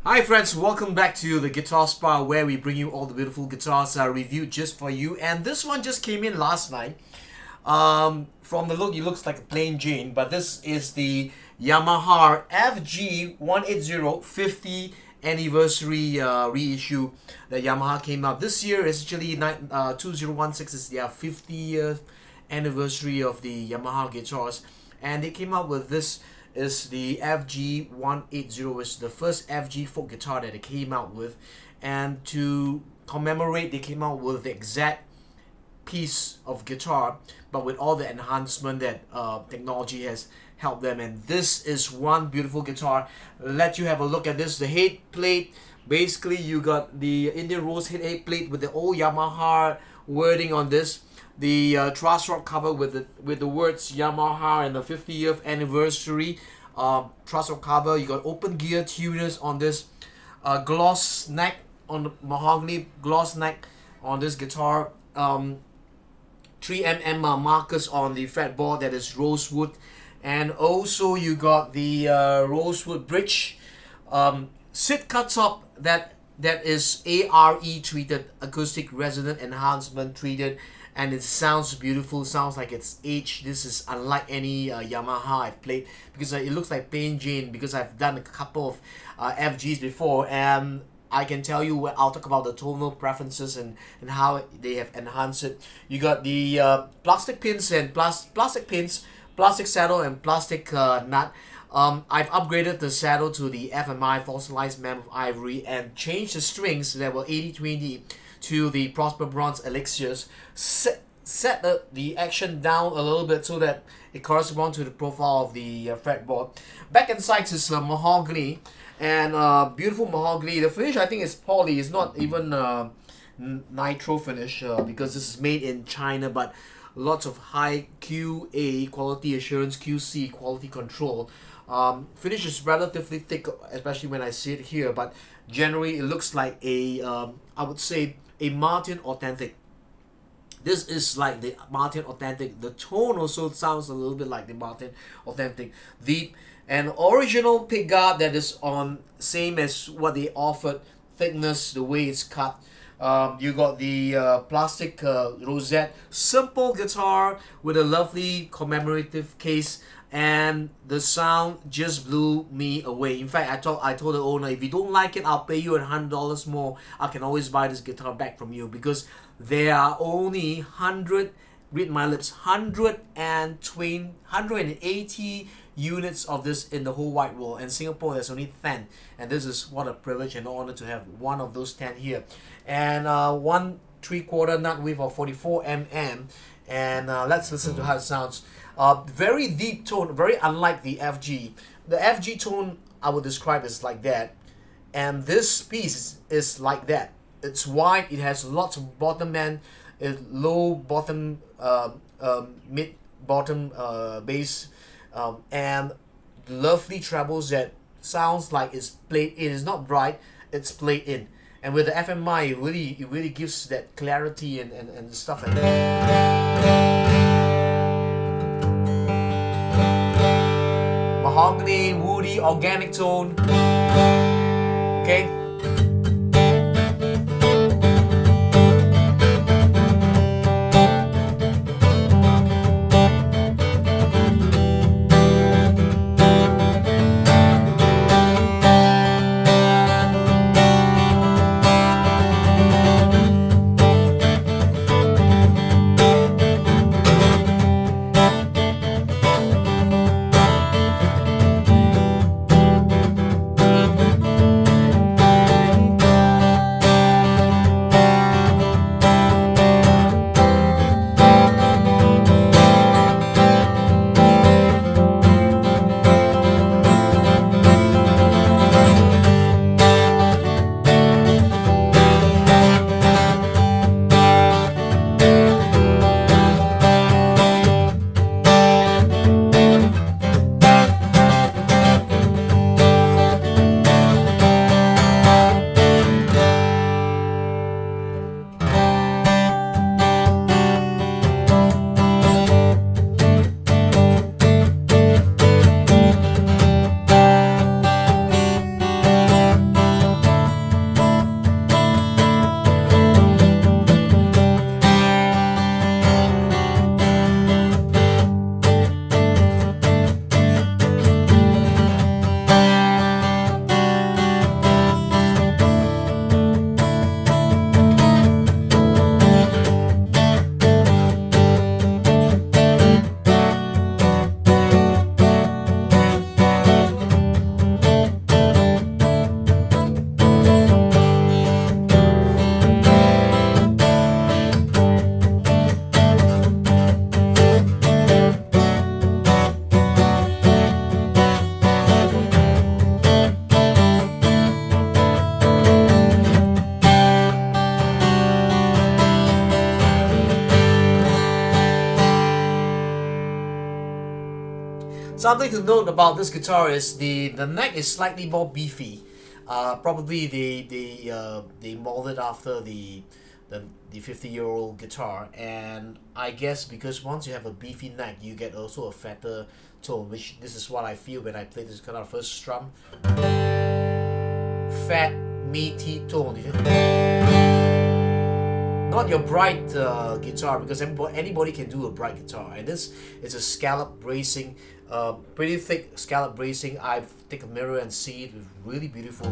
Hi friends, welcome back to the Guitar Spa where we bring you all the beautiful guitars reviewed just for you. And this one just came in last night. From the look, it looks like a plain Jane, but this is the Yamaha FG180 50th anniversary reissue that Yamaha came out. This year is actually 2016 is their 50th anniversary of the Yamaha guitars, and they came out with this. Is the FG180, which is the first FG folk guitar that they came out with, and to commemorate, they came out with the exact piece of guitar, but with all the enhancement that technology has helped them. And this is one beautiful guitar. Let you have a look at this. The head plate, basically you got the Indian Rose head plate with the old Yamaha wording on this. The truss rod cover with the words Yamaha and the 50th anniversary truss rod cover. You got open gear tuners on this, gloss neck on the mahogany gloss neck on this guitar. 3mm markers on the fretboard that is rosewood, and also you got the rosewood bridge, Sitka top that is ARE treated, acoustic resonant enhancement treated, and it sounds beautiful, sounds like it's aged. This is unlike any Yamaha I've played, because it looks like plain Jane, because I've done a couple of FGs before, and I can tell you, I'll talk about the tonal preferences and how they have enhanced it. You got the plastic pins and plastic saddle and plastic nut. I've upgraded the saddle to the FMI fossilized mammoth ivory and changed the strings that were 80-20 to the Prosper Bronze elixirs. Set the action down a little bit so that it corresponds to the profile of the fretboard. Back and sides is mahogany, and beautiful mahogany. The finish, I think, is poly. It's not even nitro finish, because this is made in China, but lots of high QA, quality assurance, QC, quality control. Finish is relatively thick, especially when I see it here, but generally it looks like a I would say a Martin Authentic. This is like the Martin Authentic. The tone also sounds a little bit like the Martin Authentic. The original pickguard that is on, same as what they offered, thickness, the way it's cut. You got the plastic rosette, simple guitar with a lovely commemorative case, and the sound just blew me away. In fact, I told the owner, if you don't like it, I'll pay you $100 more. I can always buy this guitar back from you, because there are only 100, read my lips, 180 units of this in the whole wide world. In Singapore, there's only 10, and this is what a privilege and honor to have one of those 10 here. And 1 3/4 nut width of 44 mm, and let's listen to how it sounds. Very deep tone, very unlike the FG. The FG tone I would describe as like that, and this piece is like that. It's wide, it has lots of bottom end, low bottom, mid bottom bass, and lovely trebles that sounds like it's played in. It's not bright, it's played in. And with the FMI, it really gives that clarity and stuff like that. Mahogany, woody, organic tone. Okay. Something to note about this guitar is the neck is slightly more beefy. Probably they molded after the 50-year-old guitar, and I guess because once you have a beefy neck, you get also a fatter tone, which this is what I feel when I play this guitar first strum. Fat, meaty tone. Not your bright guitar, because anybody can do a bright guitar, and this is a scallop bracing, pretty thick scallop bracing. I take a mirror and see it. It's really beautiful.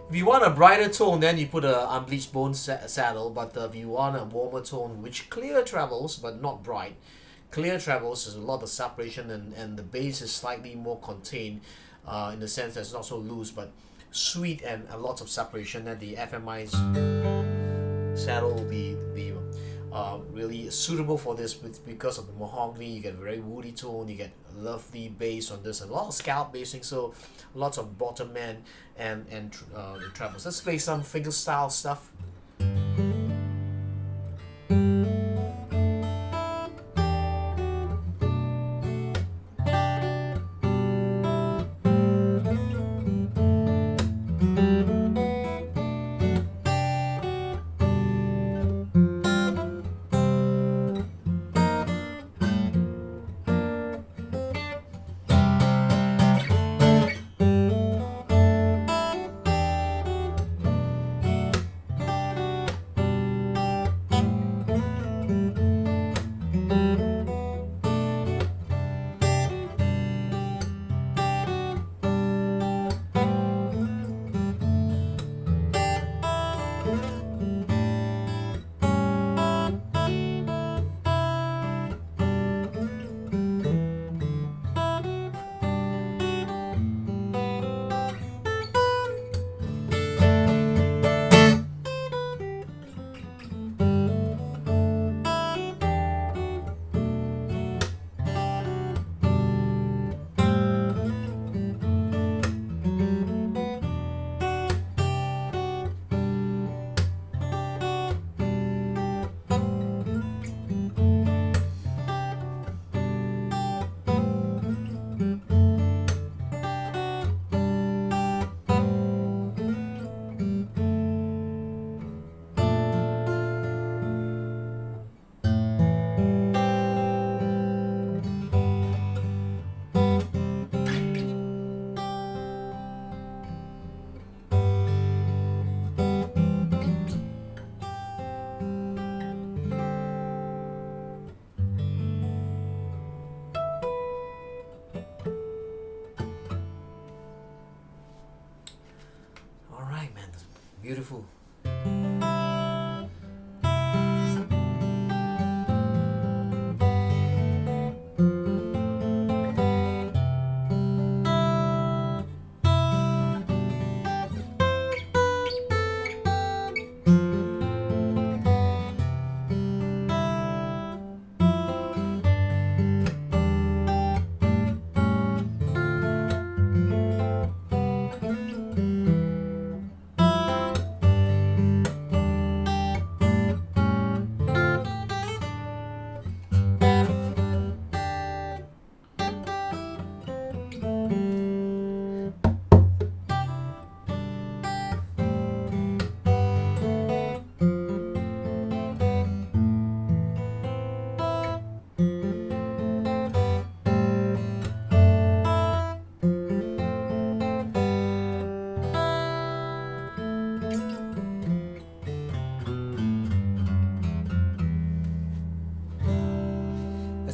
If you want a brighter tone, then you put a unbleached bone saddle, but if you want a warmer tone, which clear trebles but not bright, clear trebles is a lot of separation, and the bass is slightly more contained in the sense that it's not so loose but sweet and lots of separation, then the FMI's saddle will be really suitable for this because of the mahogany. You get a very woody tone, you get a lovely bass on this, and a lot of scallop basing, so lots of bottom end and trebles. Let's play some fingerstyle stuff. neck, man. Beautiful.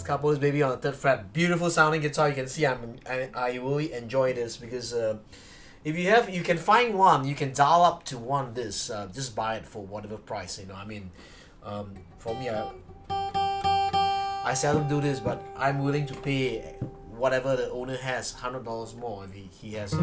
Capo this baby on the 3rd fret. Beautiful sounding guitar. You can see I really enjoy this because if you can find one, you can dial up to one this. Just buy it for whatever price. You know, I mean, for me, I seldom do this, but I'm willing to pay whatever the owner has, $100 more if he has.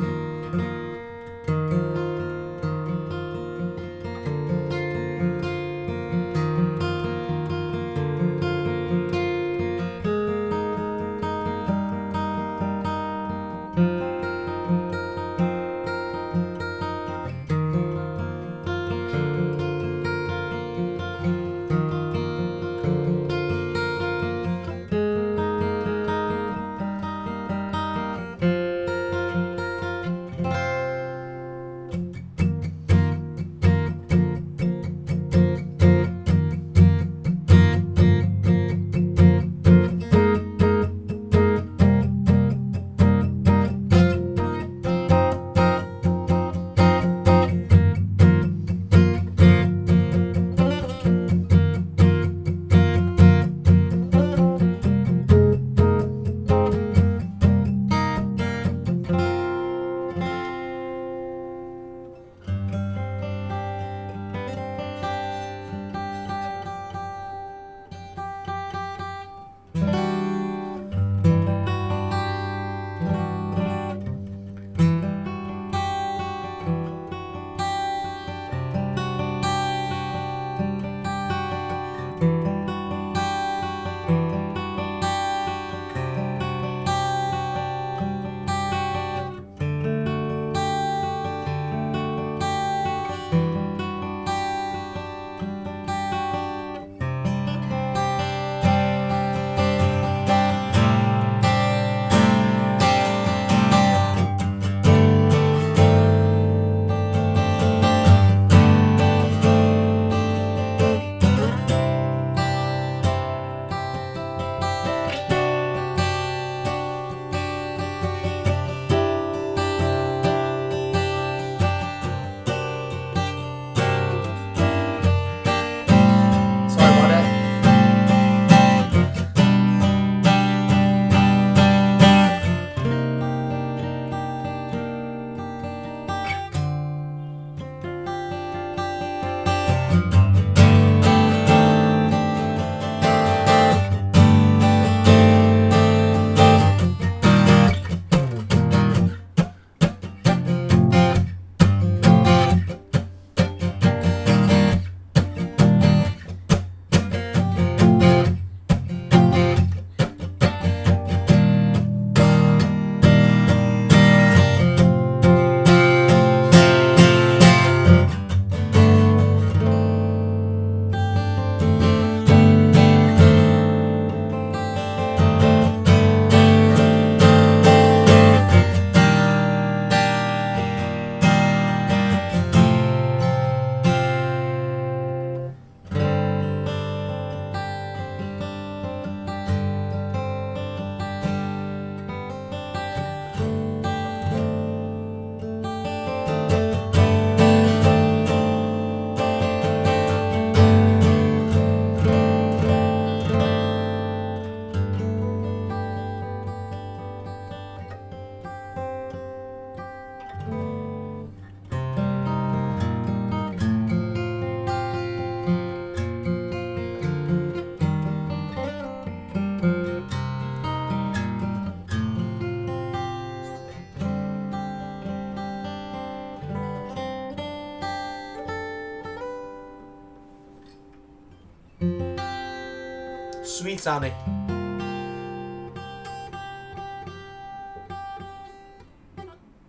Sweet sounding.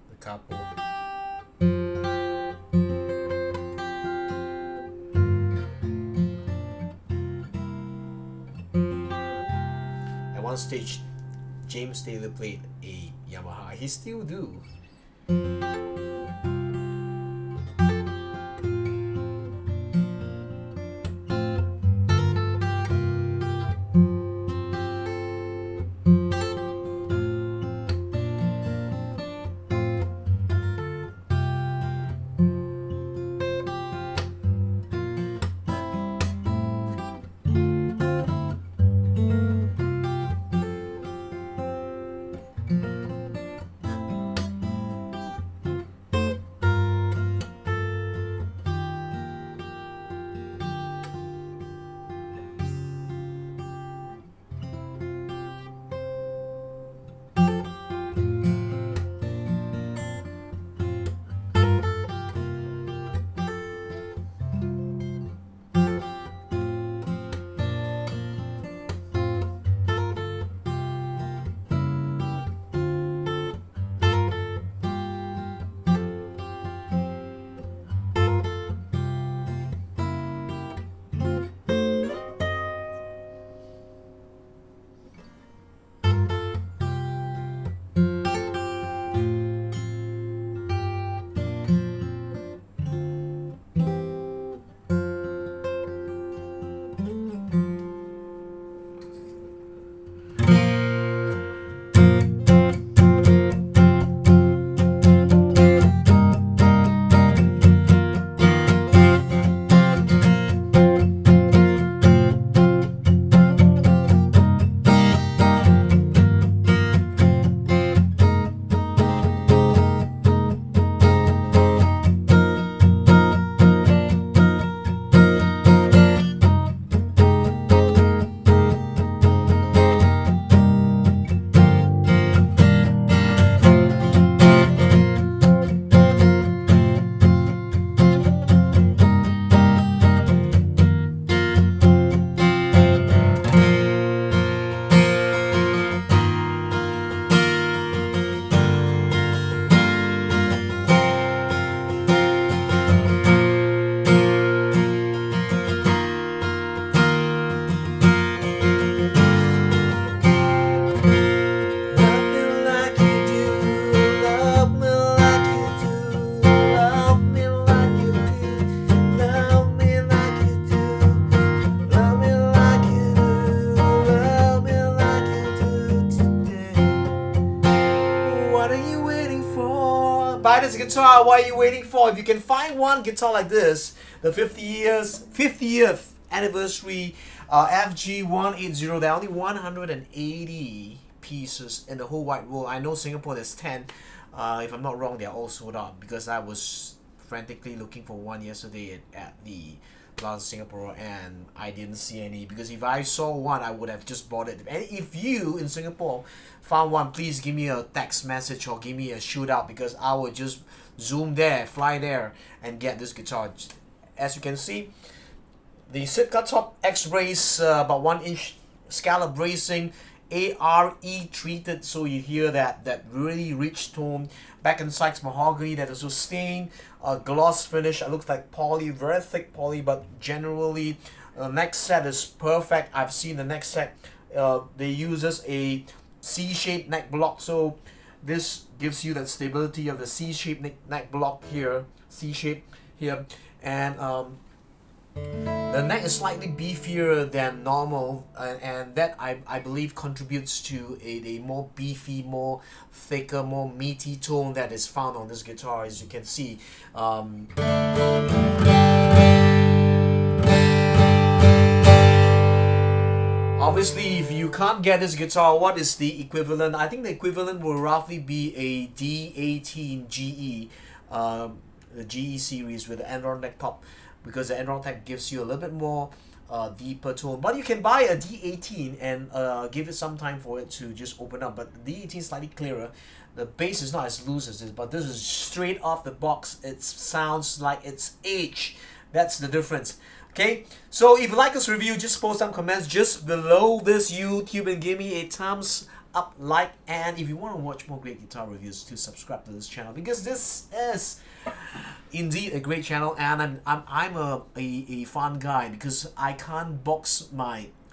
The capo. At one stage, James Taylor played a Yamaha. He still do. Buy this guitar. What are you waiting for? If you can find one guitar like this, the 50th anniversary FG180, there are only 180 pieces in the whole wide world. I know Singapore there's 10. If I'm not wrong, they're all sold out because I was frantically looking for one yesterday at the Plaza Singapore and I didn't see any, because if I saw one I would have just bought it. And if you in Singapore found one, please give me a text message or give me a shootout, because I will just zoom there, fly there and get this guitar. As you can see, the Sitka top X-rays, about 1 inch scallop bracing, ARE treated, so you hear that really rich tone. Back and sides mahogany that is sustained, gloss finish. It looks like poly, very thick poly, but generally neck set is perfect. I've seen the neck set, they uses a C-shaped neck block, so this gives you that stability of the C-shaped neck block here, C-shape here, and the neck is slightly beefier than normal, and that I believe contributes to a more beefy, more thicker, more meaty tone that is found on this guitar, as you can see. Obviously, if you can't get this guitar, what is the equivalent? I think the equivalent will roughly be a D18 GE, the GE series with the Enron neck top, because the Enron neck gives you a little bit more deeper tone. But you can buy a D18 and give it some time for it to just open up. But the D18 is slightly clearer. The bass is not as loose as this, but this is straight off the box. It sounds like it's aged. That's the difference. Okay, so if you like this review, just post some comments just below this YouTube and give me a thumbs up, like, and if you want to watch more great guitar reviews, to subscribe to this channel, because this is indeed a great channel, and I'm a fun guy, because I can't bottle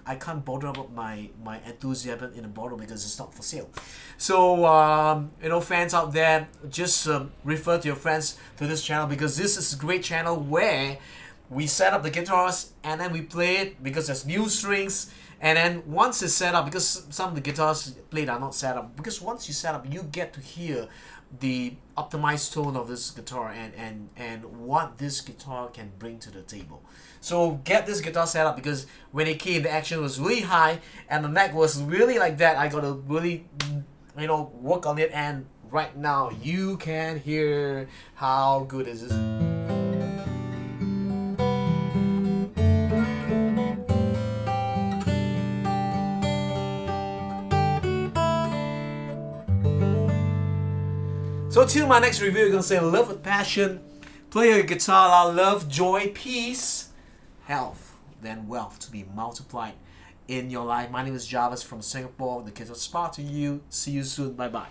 up my enthusiasm in a bottle because it's not for sale. So you know, fans out there, just refer to your friends to this channel, because this is a great channel where we set up the guitars and then we play it, because there's new strings, and then once it's set up, because some of the guitars played are not set up, because once you set up, you get to hear the optimized tone of this guitar and what this guitar can bring to the table. So get this guitar set up, because when it came, the action was really high and the neck was really like that. I gotta really, you know, work on it, and right now you can hear how good is this. So till my next review, you're gonna say love with passion, play your guitar loud, love, joy, peace, health, then wealth to be multiplied in your life. My name is Jarvis from Singapore. The Guitar Spa to you. See you soon. Bye bye.